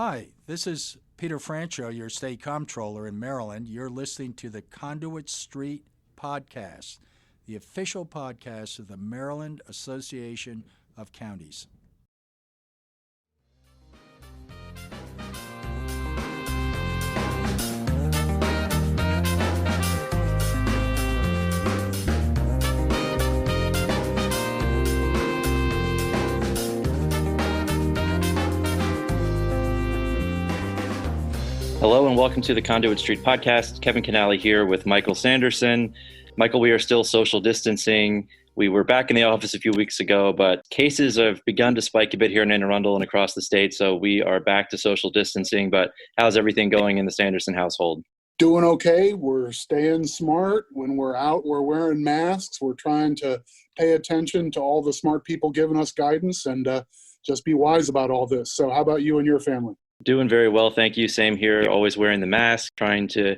Hi, this is Peter Francho, your state comptroller in Maryland. You're listening to the Conduit Street Podcast, the official podcast of the Maryland Association of Counties. Hello and welcome to the Conduit Street Podcast. Kevin Kinnally here with Michael Sanderson. Michael, we are still social distancing. We were back in the office a few weeks ago, but cases have begun to spike a bit here in Anne Arundel and across the state, so we are back to social distancing. But how's everything going in the Sanderson household? Doing okay. We're staying smart. When we're out, we're wearing masks. We're trying to pay attention to all the smart people giving us guidance and just be wise about all this. So how about you and your family? Doing very well, thank you. Same here, always wearing the mask, trying to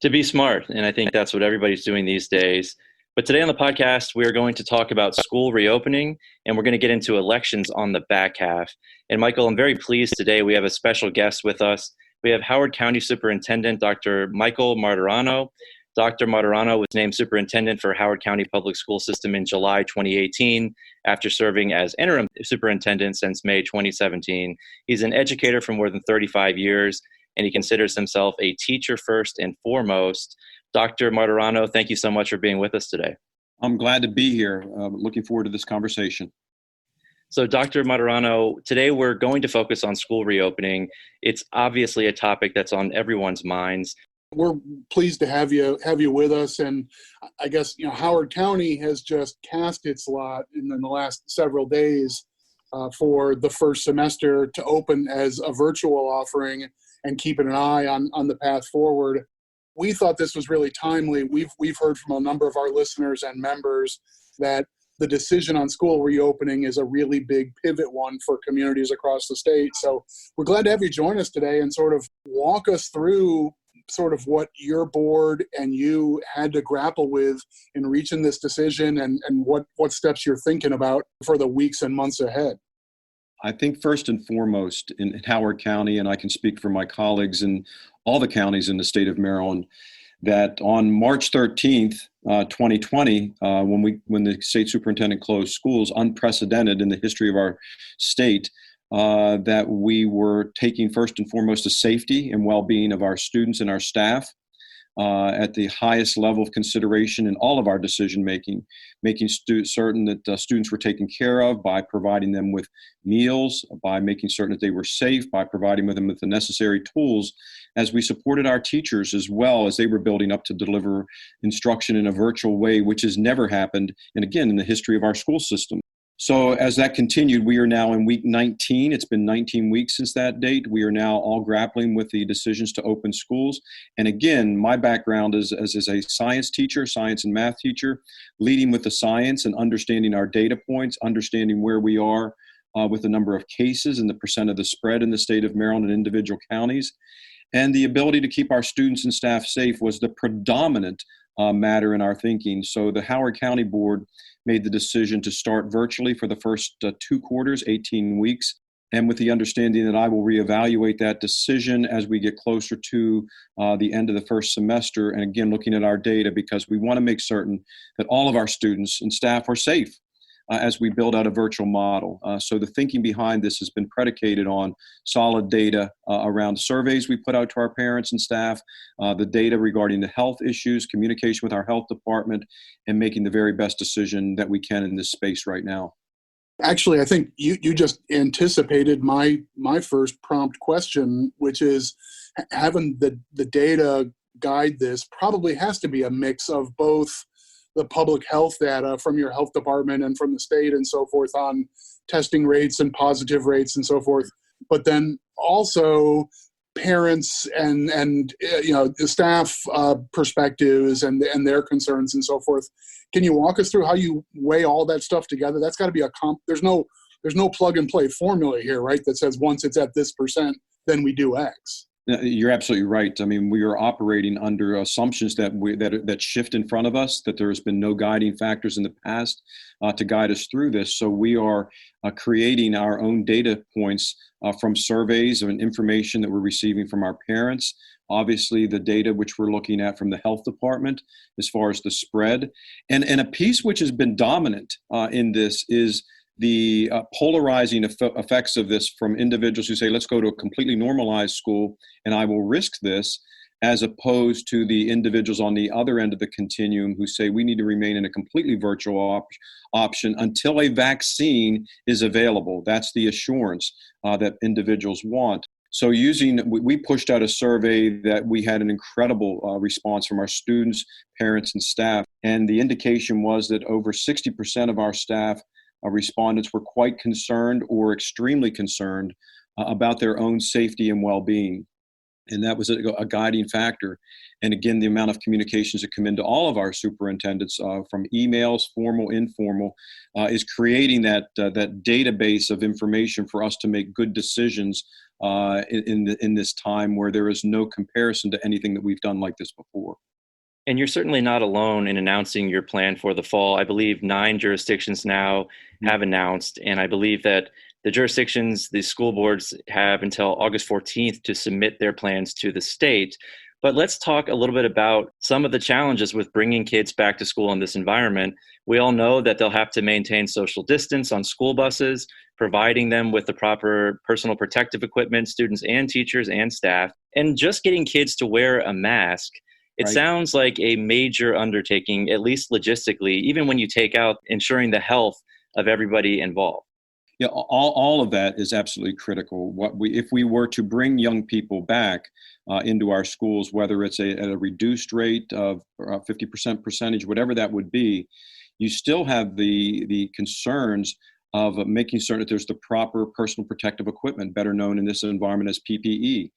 be smart. And I think that's what everybody's doing these days. But today on the podcast, we are going to talk about school reopening, and we're going to get into elections on the back half. And Michael, I'm very pleased today we have a special guest with us. We have Howard County Superintendent Dr. Michael Martirano. Dr. Martirano was named superintendent for Howard County Public School System in July 2018 after serving as interim superintendent since May 2017. He's an educator for more than 35 years, and he considers himself a teacher first and foremost. Dr. Martirano, thank you so much for being with us today. I'm glad to be here. Looking forward to this conversation. So, Dr. Martirano, today we're going to focus on school reopening. It's obviously a topic that's on everyone's minds. We're pleased to have you with us, and I guess Howard County has just cast its lot in the last several days for the first semester to open as a virtual offering and keeping an eye on the path forward. We thought this was really timely. We've heard from a number of our listeners and members that the decision on school reopening is a really big pivot one for communities across the state. So we're glad to have you join us today and sort of walk us through sort of what your board and you had to grapple with in reaching this decision and what steps you're thinking about for the weeks and months ahead. I think first and foremost in Howard County, and I can speak for my colleagues in all the counties in the state of Maryland, that on March 13th, 2020, when the state superintendent closed schools, unprecedented in the history of our state, that we were taking first and foremost the safety and well-being of our students and our staff at the highest level of consideration in all of our decision-making, making certain that students were taken care of by providing them with meals, by making certain that they were safe, by providing them with the necessary tools as we supported our teachers as well as they were building up to deliver instruction in a virtual way, which has never happened, and again, in the history of our school system. So as that continued, we are now in week 19. It's been 19 weeks since that date. We are now all grappling with the decisions to open schools. And again, my background is as a science teacher, science and math teacher, leading with the science and understanding our data points, understanding where we are with the number of cases and the percent of the spread in the state of Maryland and individual counties. And the ability to keep our students and staff safe was the predominant matter in our thinking. So the Howard County Board made the decision to start virtually for the first 2 quarters, 18 weeks, and with the understanding that I will reevaluate that decision as we get closer to the end of the first semester. And again, looking at our data, because we want to make certain that all of our students and staff are safe as we build out a virtual model. So the thinking behind this has been predicated on solid data around surveys we put out to our parents and staff, the data regarding the health issues, communication with our health department, and making the very best decision that we can in this space right now. Actually, I think you just anticipated my first prompt question, which is having the data guide this probably has to be a mix of both the public health data from your health department and from the state and so forth on testing rates and positive rates and so forth, but then also parents and the staff perspectives and their concerns and so forth. Can you walk us through how you weigh all that stuff together? That's got to be there's no plug and play formula here, right? That says once it's at this percent, then we do X. You're absolutely right. I mean, we are operating under assumptions that shift in front of us, that there has been no guiding factors in the past to guide us through this. So we are creating our own data points from surveys and information that we're receiving from our parents. Obviously, the data which we're looking at from the health department as far as the spread. And a piece which has been dominant in this is the polarizing effects of this from individuals who say, let's go to a completely normalized school and I will risk this, as opposed to the individuals on the other end of the continuum who say we need to remain in a completely virtual option until a vaccine is available. That's the assurance that individuals want. So we pushed out a survey that we had an incredible response from our students, parents, and staff. And the indication was that over 60% of our staff respondents were quite concerned or extremely concerned about their own safety and well-being. And that was a guiding factor. And again, the amount of communications that come into all of our superintendents from emails, formal, informal, is creating that database of information for us to make good decisions in this time where there is no comparison to anything that we've done like this before. And you're certainly not alone in announcing your plan for the fall. I believe 9 jurisdictions now have announced, and I believe that the jurisdictions, the school boards have until August 14th to submit their plans to the state. But let's talk a little bit about some of the challenges with bringing kids back to school in this environment. We all know that they'll have to maintain social distance on school buses, providing them with the proper personal protective equipment, students and teachers and staff, and just getting kids to wear a mask. It sounds like a major undertaking, at least logistically, even when you take out ensuring the health of everybody involved. Yeah, all of that is absolutely critical. If we were to bring young people back into our schools, whether it's at a reduced rate of 50% percentage, whatever that would be, you still have the concerns of making certain that there's the proper personal protective equipment, better known in this environment as PPE.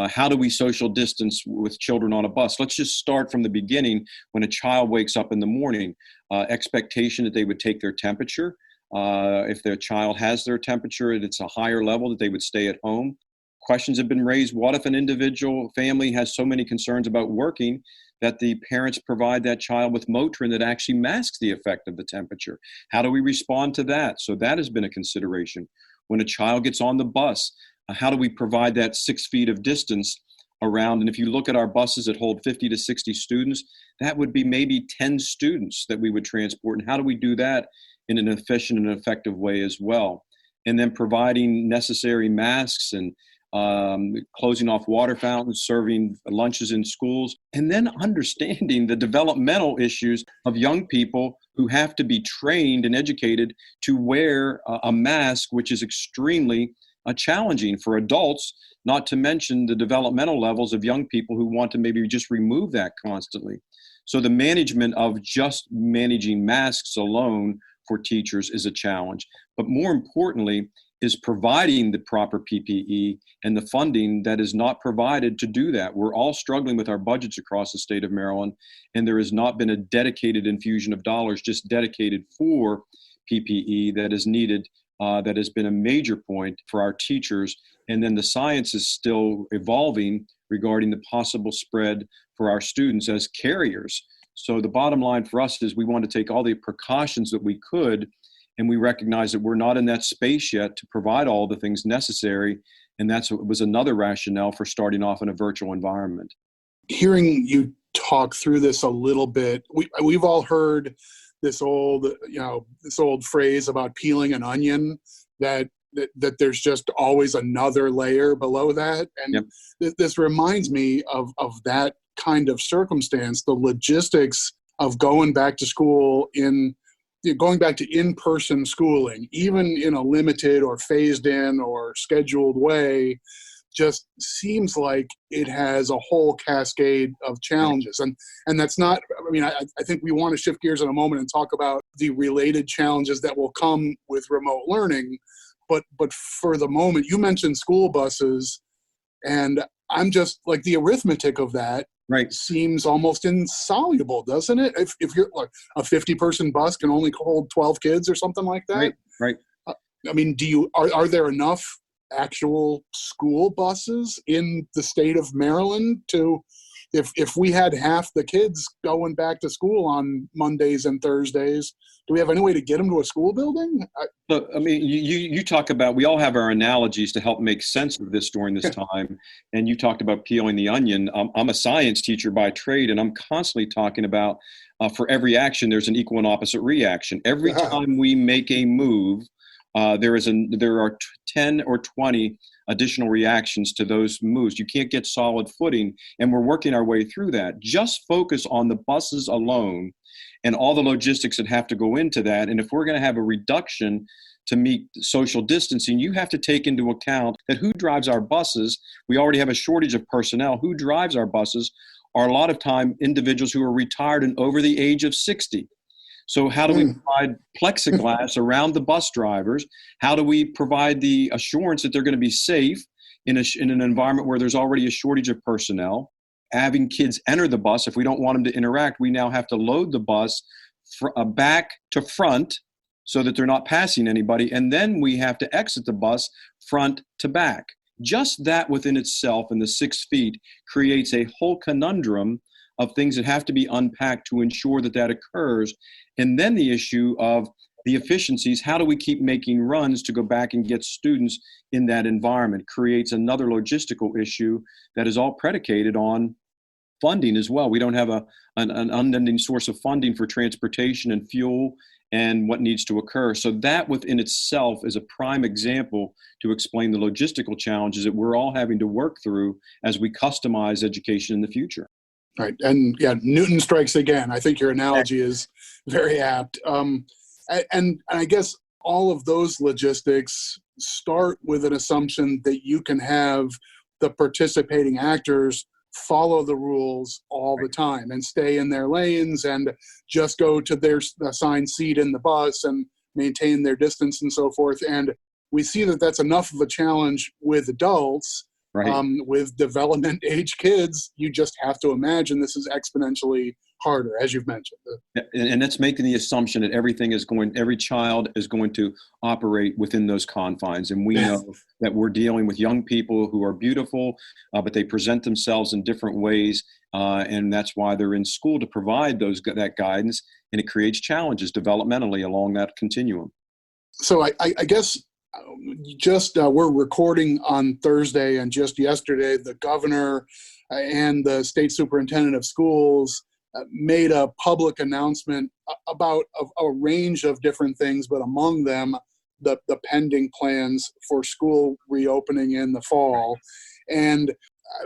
How do we social distance with children on a bus? Let's just start from the beginning. When a child wakes up in the morning, expectation that they would take their temperature. If their child has their temperature and it's a higher level, that they would stay at home. Questions have been raised. What if an individual family has so many concerns about working that the parents provide that child with Motrin that actually masks the effect of the temperature? How do we respond to that? So that has been a consideration. When a child gets on the bus, how do we provide that 6 feet of distance around? And if you look at our buses that hold 50 to 60 students, that would be maybe 10 students that we would transport. And how do we do that in an efficient and effective way as well? And then providing necessary masks and closing off water fountains, serving lunches in schools, and then understanding the developmental issues of young people who have to be trained and educated to wear a mask, which is extremely challenging for adults, not to mention the developmental levels of young people who want to maybe just remove that constantly. So the management of just managing masks alone for teachers is a challenge. But more importantly, is providing the proper PPE and the funding that is not provided to do that. We're all struggling with our budgets across the state of Maryland, and there has not been a dedicated infusion of dollars just dedicated for PPE that is needed. That has been a major point for our teachers. And then the science is still evolving regarding the possible spread for our students as carriers. So the bottom line for us is we want to take all the precautions that we could, and we recognize that we're not in that space yet to provide all the things necessary. And that's what was another rationale for starting off in a virtual environment. Hearing you talk through this a little bit, we've all heard this old phrase about peeling an onion, that there's just always another layer below that. And this reminds me of that kind of circumstance, the logistics of going back to school going back to in-person schooling, even in a limited or phased in or scheduled way, just seems like it has a whole cascade of challenges. And that's not, I think we want to shift gears in a moment and talk about the related challenges that will come with remote learning. But for the moment, you mentioned school buses, and I'm just like, the arithmetic of that seems almost insoluble, doesn't it? If you're like a 50-person bus can only hold 12 kids or something like that. Right. Are there enough actual school buses in the state of Maryland to, if we had half the kids going back to school on Mondays and Thursdays, do we have any way to get them to a school building? Look, I mean, you talk about, we all have our analogies to help make sense of this during this time. And you talked about peeling the onion. I'm a science teacher by trade, and I'm constantly talking about for every action, there's an equal and opposite reaction. Every time we make a move, there are 10 or 20 additional reactions to those moves. You can't get solid footing, and we're working our way through that. Just focus on the buses alone and all the logistics that have to go into that. And if we're going to have a reduction to meet social distancing, you have to take into account that who drives our buses. We already have a shortage of personnel. Who drives our buses are a lot of time individuals who are retired and over the age of 60. So how do we provide plexiglass around the bus drivers? How do we provide the assurance that they're going to be safe in an environment where there's already a shortage of personnel? Having kids enter the bus, if we don't want them to interact, we now have to load the bus back to front so that they're not passing anybody. And then we have to exit the bus front to back. Just that within itself in the 6 feet creates a whole conundrum of things that have to be unpacked to ensure that that occurs. And then the issue of the efficiencies, how do we keep making runs to go back and get students in that environment, creates another logistical issue that is all predicated on funding as well. We don't have an unending source of funding for transportation and fuel and what needs to occur. So that within itself is a prime example to explain the logistical challenges that we're all having to work through as we customize education in the future. Right. And yeah, Newton strikes again. I think your analogy is very apt. And I guess all of those logistics start with an assumption that you can have the participating actors follow the rules all the time and stay in their lanes and just go to their assigned seat in the bus and maintain their distance and so forth. And we see that that's enough of a challenge with adults. Right. With development age kids, you just have to imagine this is exponentially harder, as you've mentioned. And that's making the assumption that every child is going to operate within those confines. And we know that we're dealing with young people who are beautiful, but they present themselves in different ways. And that's why they're in school, to provide that guidance. And it creates challenges developmentally along that continuum. So I guess we're recording on Thursday, and just yesterday, the governor and the state superintendent of schools made a public announcement about a range of different things, but among them, the pending plans for school reopening in the fall. And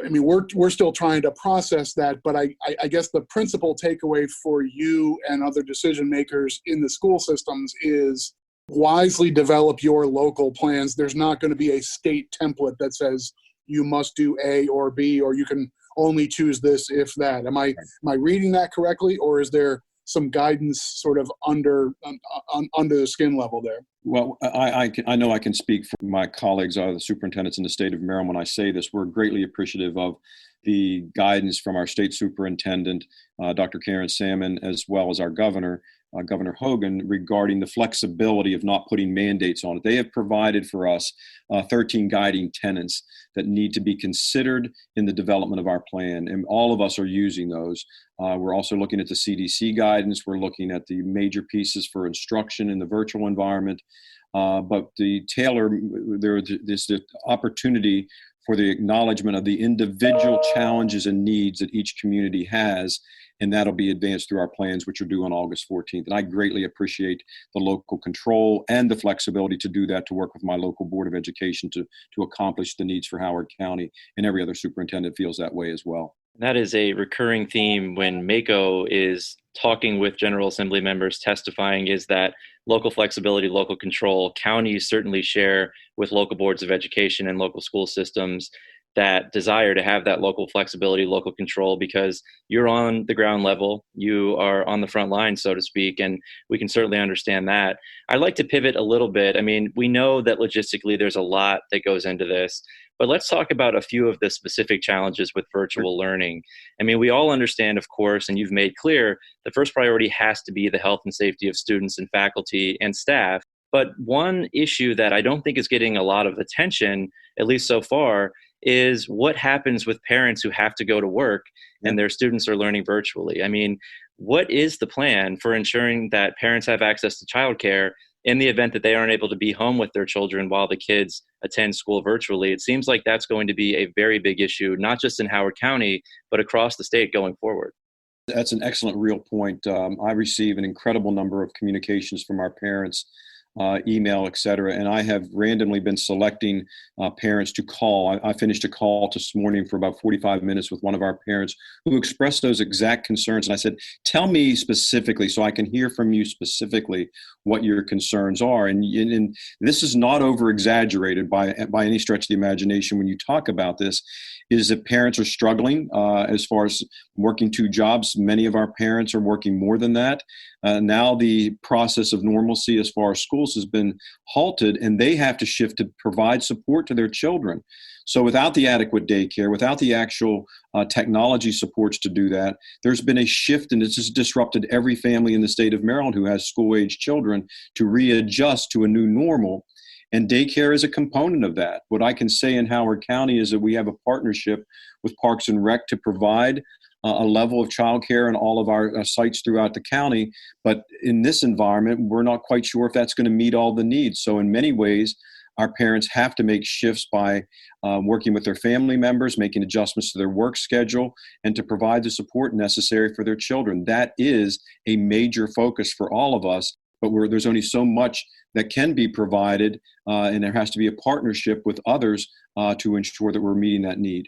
I mean, we're still trying to process that, but I guess the principal takeaway for you and other decision makers in the school systems is wisely develop your local plans. There's not going to be a state template that says you must do A or B, or you can only choose this if that. Am I reading that correctly, or is there some guidance sort of under the skin level there? Well, I know I can speak for my colleagues, the superintendents in the state of Maryland, when I say this. We're greatly appreciative of the guidance from our state superintendent, Dr. Karen Salmon, as well as our governor, Governor Hogan, regarding the flexibility of not putting mandates on it. They have provided for us 13 guiding tenets that need to be considered in the development of our plan, and all of us are using those. We're also looking at the CDC guidance. We're looking at the major pieces for instruction in the virtual environment, but there's the opportunity for the acknowledgement of the individual challenges and needs that each community has. And that'll be advanced through our plans, which are due on August 14th. And I greatly appreciate the local control and the flexibility to do that, to work with my local Board of Education to accomplish the needs for Howard County, and every other superintendent feels that way as well. That is a recurring theme when MACo is talking with General Assembly members, testifying, is that local flexibility, local control. Counties certainly share with local boards of education and local school systems that desire to have that local flexibility, local control, because you're on the ground level, you are on the front line, so to speak, and we can certainly understand that. I'd like to pivot a little bit. I mean, we know that logistically there's a lot that goes into this, but let's talk about a few of the specific challenges with virtual learning. I mean, we all understand, of course, and you've made clear, the first priority has to be the health and safety of students and faculty and staff. But one issue that I don't think is getting a lot of attention, at least so far, is what happens with parents who have to go to work and their students are learning virtually. I mean, what is the plan for ensuring that parents have access to childcare in the event that they aren't able to be home with their children while the kids attend school virtually? It seems like that's going to be a very big issue, not just in Howard County, but across the state going forward. That's an excellent real point. I receive an incredible number of communications from our parents, email, et cetera. And I have randomly been selecting parents to call. I finished a call this morning for about 45 minutes with one of our parents who expressed those exact concerns. And I said, tell me specifically so I can hear from you specifically what your concerns are. And this is not over exaggerated by any stretch of the imagination when you talk about this, is that parents are struggling as far as working two jobs. Many of our parents are working more than that. Now the process of normalcy as far as schools has been halted, and they have to shift to provide support to their children. So without the adequate daycare, without the actual technology supports to do that, there's been a shift, and it's just disrupted every family in the state of Maryland who has school-age children to readjust to a new normal. And daycare is a component of that. What I can say in Howard County is that we have a partnership with Parks and Rec to provide a level of childcare in all of our sites throughout the county. But in this environment, we're not quite sure if that's going to meet all the needs. So in many ways, our parents have to make shifts by working with their family members, making adjustments to their work schedule, and to provide the support necessary for their children. That is a major focus for all of us, but there's only so much that can be provided, and there has to be a partnership with others to ensure that we're meeting that need.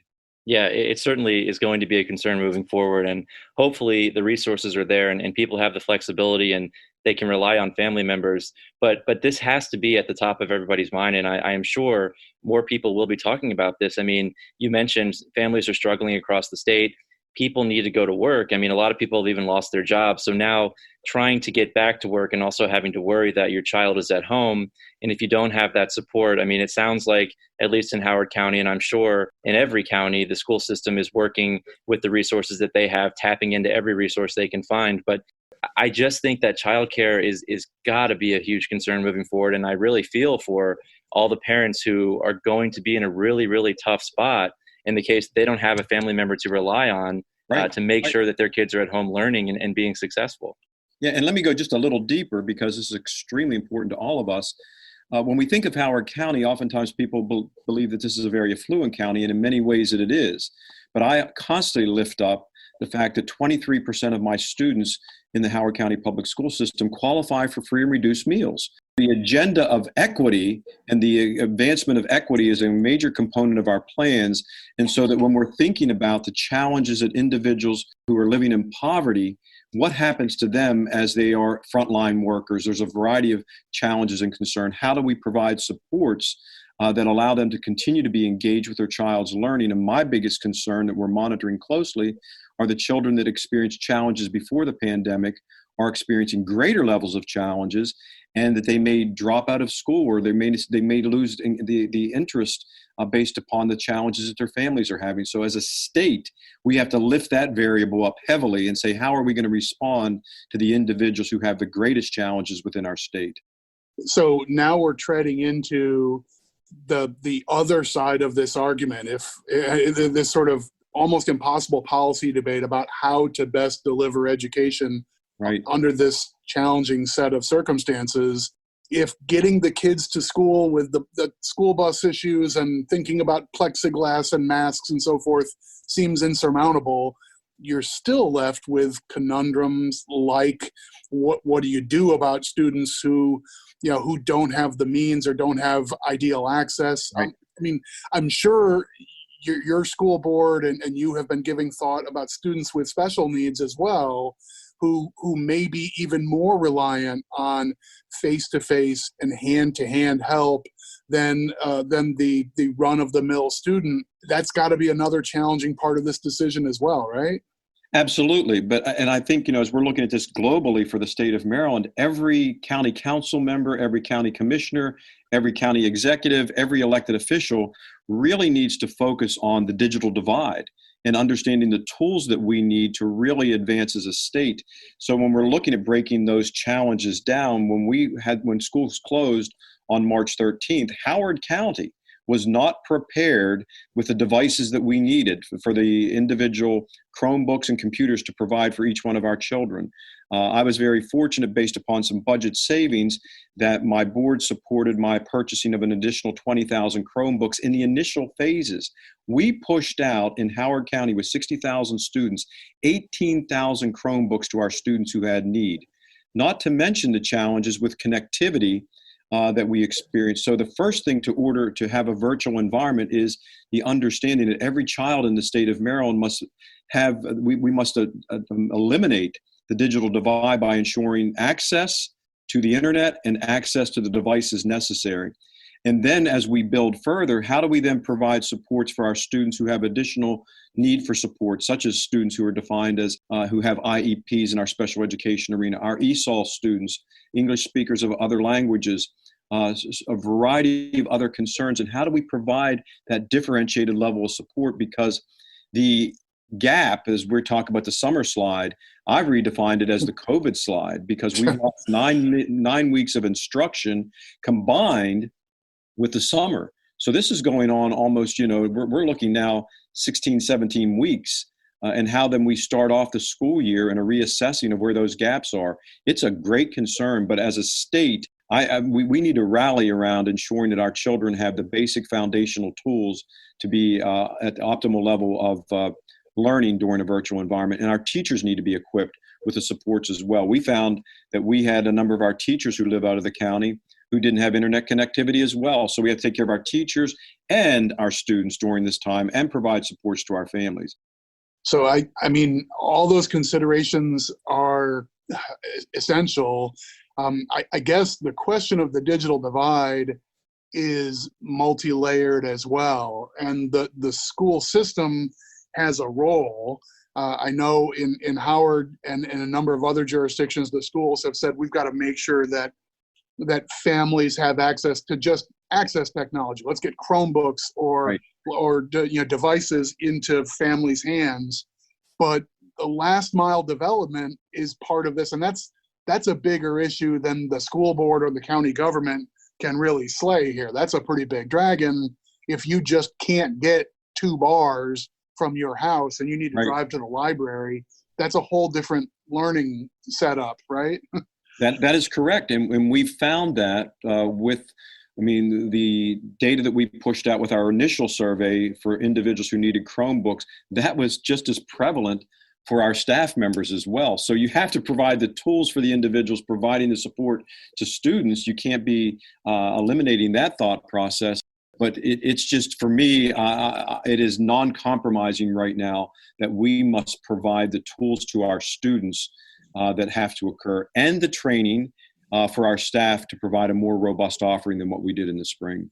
Yeah, it certainly is going to be a concern moving forward. And hopefully the resources are there and people have the flexibility and they can rely on family members. But this has to be at the top of everybody's mind. And I am sure more people will be talking about this. I mean, you mentioned families are struggling across the state. People need to go to work. I mean, a lot of people have even lost their jobs. So now trying to get back to work and also having to worry that your child is at home. And if you don't have that support, I mean, it sounds like, at least in Howard County, and I'm sure in every county, the school system is working with the resources that they have, tapping into every resource they can find. But I just think that childcare is got to be a huge concern moving forward. And I really feel for all the parents who are going to be in a really, really tough spot in the case they don't have a family member to rely on to make sure that their kids are at home learning and being successful. Yeah, and let me go just a little deeper because this is extremely important to all of us. When we think of Howard County, oftentimes people believe that this is a very affluent county, and in many ways it is. But I constantly lift up the fact that 23% of my students in the Howard County public school system qualify for free and reduced meals. The agenda of equity and the advancement of equity is a major component of our plans. And so that when we're thinking about the challenges that individuals who are living in poverty, what happens to them as they are frontline workers? There's a variety of challenges and concern. How do we provide supports that allow them to continue to be engaged with their child's learning? And my biggest concern that we're monitoring closely are the children that experienced challenges before the pandemic are experiencing greater levels of challenges, and that they may drop out of school, or they may lose the interest based upon the challenges that their families are having. So as a state, we have to lift that variable up heavily and say, how are we going to respond to the individuals who have the greatest challenges within our state? So now we're treading into the other side of this argument, if this sort of almost impossible policy debate about how to best deliver education under this challenging set of circumstances. If getting the kids to school with the school bus issues and thinking about plexiglass and masks and so forth seems insurmountable, you're still left with conundrums like what do you do about students who don't have the means or don't have ideal access? Right. I mean, I'm sure your school board and you have been giving thought about students with special needs as well, who may be even more reliant on face-to-face and hand-to-hand help than the run-of-the-mill student. That's got to be another challenging part of this decision as well, right? Absolutely. And I think, as we're looking at this globally for the state of Maryland, every county council member, every county commissioner, every county executive, every elected official really needs to focus on the digital divide and understanding the tools that we need to really advance as a state. So when we're looking at breaking those challenges down, when schools closed on March 13th, Howard County was not prepared with the devices that we needed for the individual Chromebooks and computers to provide for each one of our children. I was very fortunate, based upon some budget savings, that my board supported my purchasing of an additional 20,000 Chromebooks in the initial phases. We pushed out in Howard County with 60,000 students, 18,000 Chromebooks to our students who had need, not to mention the challenges with connectivity that we experience. So the first thing to have a virtual environment is the understanding that every child in the state of Maryland must have, we must eliminate the digital divide by ensuring access to the internet and access to the devices necessary. And then as we build further, how do we then provide supports for our students who have additional need for support, such as students who are defined as who have IEPs in our special education arena, our ESOL students, English speakers of other languages, a variety of other concerns, and how do we provide that differentiated level of support? Because the gap, as we're talking about the summer slide, I've redefined it as the COVID slide, because we've lost 9 weeks of instruction combined with the summer. So this is going on almost, we're looking now 16, 17 weeks. And how then we start off the school year and a reassessing of where those gaps are. It's a great concern, but as a state, we need to rally around ensuring that our children have the basic foundational tools to be at the optimal level of learning during a virtual environment. And our teachers need to be equipped with the supports as well. We found that we had a number of our teachers who live out of the county who didn't have internet connectivity as well. So we have to take care of our teachers and our students during this time and provide supports to our families. So I mean, all those considerations are essential. I guess the question of the digital divide is multi-layered as well. And the school system has a role. I know in Howard and in a number of other jurisdictions, the schools have said we've got to make sure that families have access to just access technology. Let's get Chromebooks or devices into families' hands. But the last mile development is part of this, and that's a bigger issue than the school board or the county government can really slay here. That's a pretty big dragon. If you just can't get 2 bars from your house and you need to drive to the library, that's a whole different learning setup, right? That is correct. And we found that the data that we pushed out with our initial survey for individuals who needed Chromebooks, that was just as prevalent for our staff members as well. So you have to provide the tools for the individuals providing the support to students. You can't be eliminating that thought process. But it's just, for me, it is non-compromising right now that we must provide the tools to our students that have to occur, and the training for our staff to provide a more robust offering than what we did in the spring.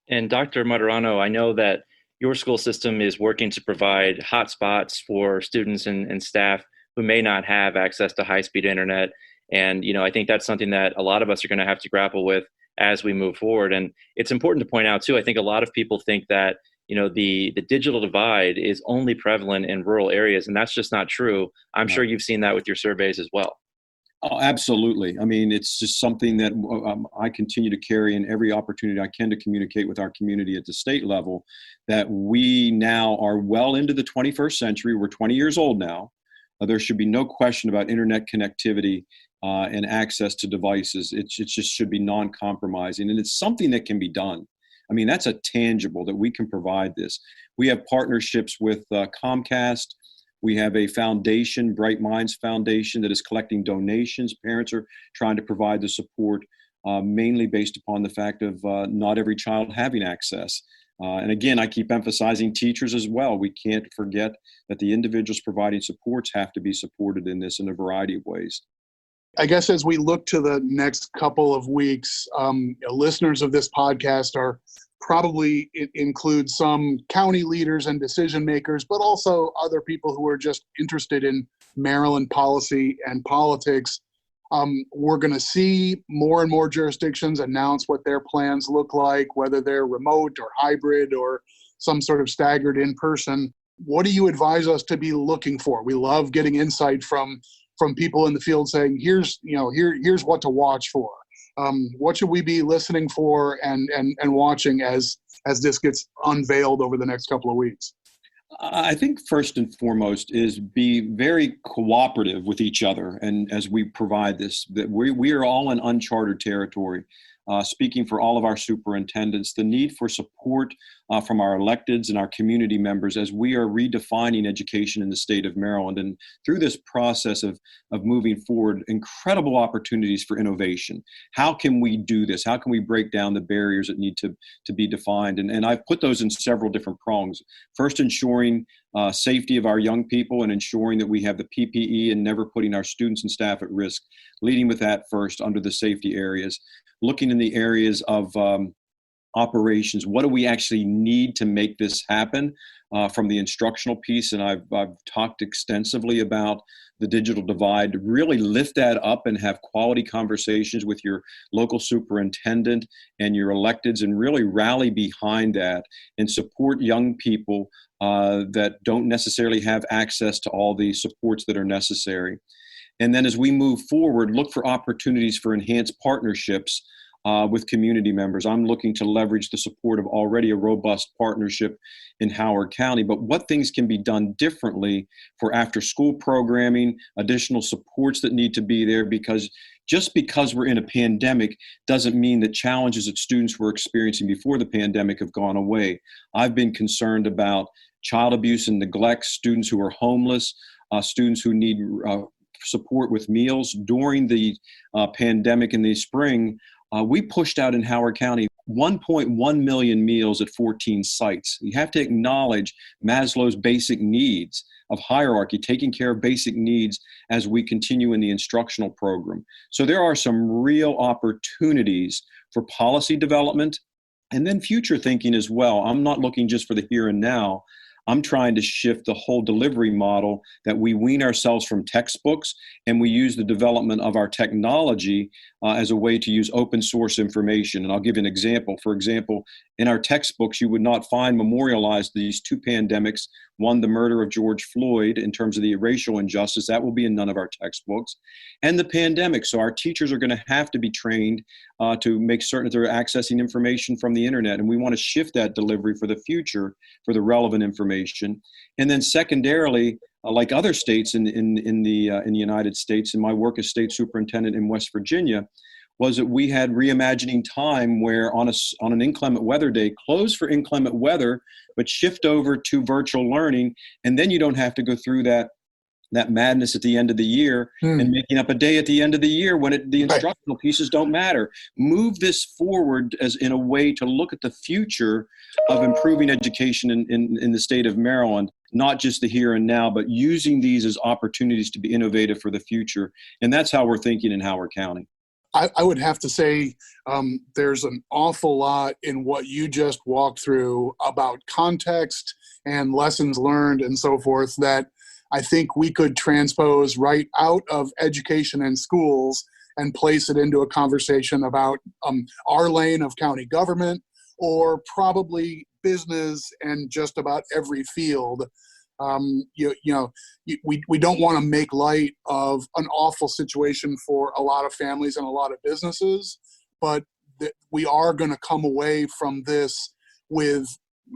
And Dr. Martirano, I know that your school system is working to provide hotspots for students and staff who may not have access to high-speed internet. And, I think that's something that a lot of us are going to have to grapple with as we move forward. And it's important to point out, too, I think a lot of people think that, the digital divide is only prevalent in rural areas, and that's just not true. I'm sure you've seen that with your surveys as well. Oh, absolutely. I mean, it's just something that I continue to carry in every opportunity I can to communicate with our community at the state level, that we now are well into the 21st century. We're 20 years old now. There should be no question about internet connectivity and access to devices. It just should be non-compromising, and it's something that can be done. I mean, that's a tangible that we can provide this. We have partnerships with Comcast. We have a foundation, Bright Minds Foundation, that is collecting donations. Parents are trying to provide the support, mainly based upon the fact of not every child having access. And again, I keep emphasizing teachers as well. We can't forget that the individuals providing supports have to be supported in this in a variety of ways. I guess as we look to the next couple of weeks, listeners of this podcast are probably it includes some county leaders and decision makers, but also other people who are just interested in Maryland policy and politics. We're going to see more and more jurisdictions announce what their plans look like, whether they're remote or hybrid or some sort of staggered in person. What do you advise us to be looking for? We love getting insight from people in the field saying, here's what to watch for. What should we be listening for and watching as this gets unveiled over the next couple of weeks? I think first and foremost is be very cooperative with each other. And as we provide this, that we are all in uncharted territory. Speaking for all of our superintendents, the need for support from our electeds and our community members as we are redefining education in the state of Maryland. And through this process of moving forward, incredible opportunities for innovation. How can we do this? How can we break down the barriers that need to be defined? And I've put those in several different prongs. First, ensuring safety of our young people and ensuring that we have the PPE and never putting our students and staff at risk. Leading with that first under the safety areas. Looking in the areas of operations, what do we actually need to make this happen from the instructional piece? And I've talked extensively about the digital divide, to really lift that up and have quality conversations with your local superintendent and your electeds and really rally behind that and support young people that don't necessarily have access to all the supports that are necessary. And then as we move forward, look for opportunities for enhanced partnerships with community members. I'm looking to leverage the support of already a robust partnership in Howard County, but what things can be done differently for after-school programming, additional supports that need to be there, because just because we're in a pandemic doesn't mean that challenges that students were experiencing before the pandemic have gone away. I've been concerned about child abuse and neglect, students who are homeless, students who need support with meals. During the pandemic in the spring, we pushed out in Howard County 1.1 million meals at 14 sites. You have to acknowledge Maslow's basic needs of hierarchy, taking care of basic needs as we continue in the instructional program. So there are some real opportunities for policy development and then future thinking as well. I'm not looking just for the here and now. I'm trying to shift the whole delivery model, that we wean ourselves from textbooks and we use the development of our technology as a way to use open source information. And I'll give you an example. For example, in our textbooks, you would not find memorialized these two pandemics. One, the murder of George Floyd in terms of the racial injustice, that will be in none of our textbooks, and the pandemic. So our teachers are going to have to be trained to make certain that they're accessing information from the internet. And we want to shift that delivery for the future for the relevant information. And then secondarily, like other states in the United States, in my work as state superintendent in West Virginia, was that we had reimagining time where on an inclement weather day, close for inclement weather, but shift over to virtual learning. And then you don't have to go through that madness at the end of the year and making up a day at the end of the year when the instructional pieces don't matter. Move this forward as in a way to look at the future of improving education in the state of Maryland, not just the here and now, but using these as opportunities to be innovative for the future. And that's how we're thinking in Howard County. I would have to say there's an awful lot in what you just walked through about context and lessons learned and so forth that I think we could transpose right out of education and schools and place it into a conversation about our lane of county government, or probably business and just about every field. We don't want to make light of an awful situation for a lot of families and a lot of businesses, but we are going to come away from this with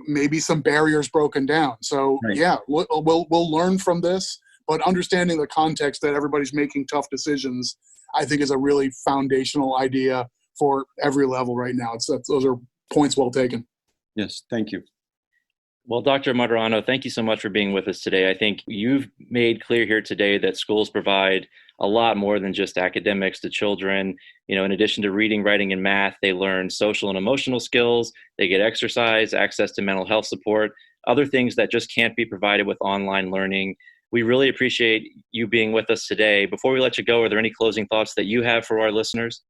maybe some barriers broken down. So right. Yeah, we'll learn from this, but understanding the context that everybody's making tough decisions, I think, is a really foundational idea for every level right now. Those are points well taken. Yes, thank you. Well, Dr. Martirano, thank you so much for being with us today. I think you've made clear here today that schools provide a lot more than just academics to children. In addition to reading, writing, and math, they learn social and emotional skills, they get exercise, access to mental health support, other things that just can't be provided with online learning. We really appreciate you being with us today. Before we let you go, are there any closing thoughts that you have for our listeners?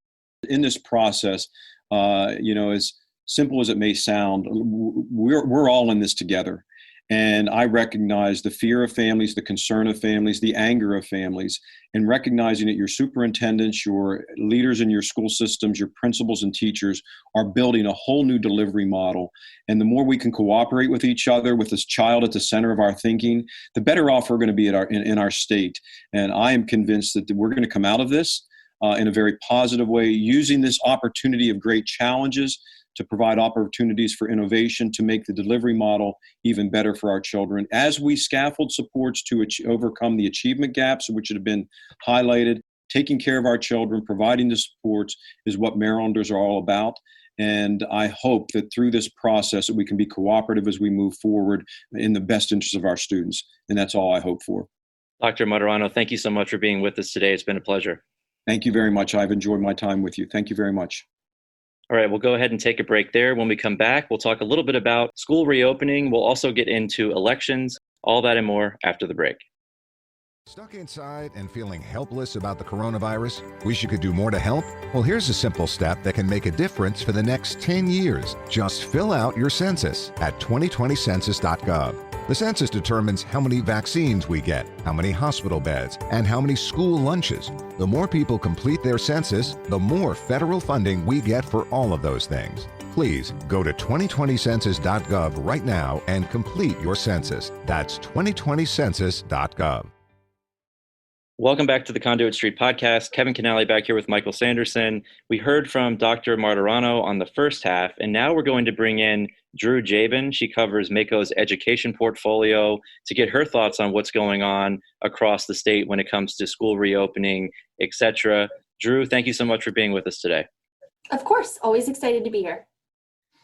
In this process, as simple as it may sound, we're all in this together. And I recognize the fear of families, the concern of families, the anger of families, and recognizing that your superintendents, your leaders in your school systems, your principals and teachers are building a whole new delivery model. And the more we can cooperate with each other, with this child at the center of our thinking, the better off we're going to be in our state. And I am convinced that we're going to come out of this in a very positive way, using this opportunity of great challenges to provide opportunities for innovation, to make the delivery model even better for our children. As we scaffold supports to overcome the achievement gaps, which have been highlighted, taking care of our children, providing the supports is what Marylanders are all about. And I hope that through this process that we can be cooperative as we move forward in the best interest of our students. And that's all I hope for. Dr. Martirano, thank you so much for being with us today. It's been a pleasure. Thank you very much. I've enjoyed my time with you. Thank you very much. All right, we'll go ahead and take a break there. When we come back, we'll talk a little bit about school reopening. We'll also get into elections, all that and more after the break. Stuck inside and feeling helpless about the coronavirus? Wish you could do more to help? Well, here's a simple step that can make a difference for the next 10 years. Just fill out your census at 2020census.gov. The census determines how many vaccines we get, how many hospital beds, and how many school lunches. The more people complete their census, the more federal funding we get for all of those things. Please go to 2020census.gov right now and complete your census. That's 2020census.gov. Welcome back to the Conduit Street Podcast. Kevin Kinnally back here with Michael Sanderson. We heard from Dr. Martirano on the first half, and now we're going to bring in Drew Jabin. She covers MACo's education portfolio to get her thoughts on what's going on across the state when it comes to school reopening, etc. Drew, thank you so much for being with us today. Of course, always excited to be here.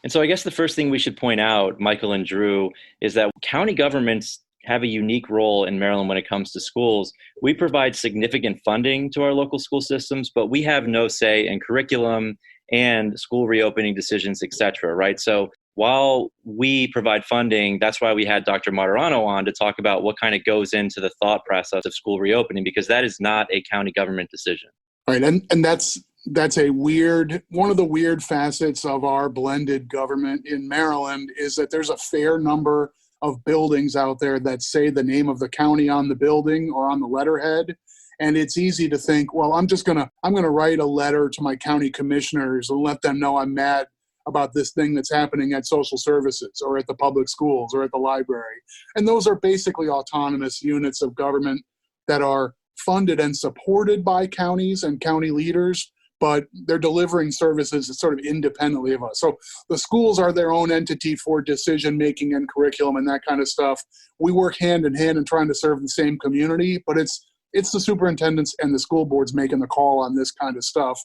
And so I guess the first thing we should point out, Michael and Drew, is that county governments have a unique role in Maryland when it comes to schools. We provide significant funding to our local school systems, but we have no say in curriculum and school reopening decisions, et cetera, right? So while we provide funding, that's why we had Dr. Martirano on to talk about what kind of goes into the thought process of school reopening, because that is not a county government decision. Right, and that's one of the weird facets of our blended government in Maryland is that there's a fair number of buildings out there that say the name of the county on the building or on the letterhead. And it's easy to think, well, I'm gonna write a letter to my county commissioners and let them know I'm mad about this thing that's happening at social services or at the public schools or at the library. And those are basically autonomous units of government that are funded and supported by counties and county leaders, but they're delivering services sort of independently of us. So the schools are their own entity for decision-making and curriculum and that kind of stuff. We work hand in hand in trying to serve the same community, but it's the superintendents and the school boards making the call on this kind of stuff,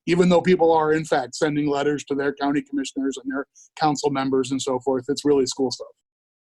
even though people are, in fact, sending letters to their county commissioners and their council members and so forth. It's really school stuff.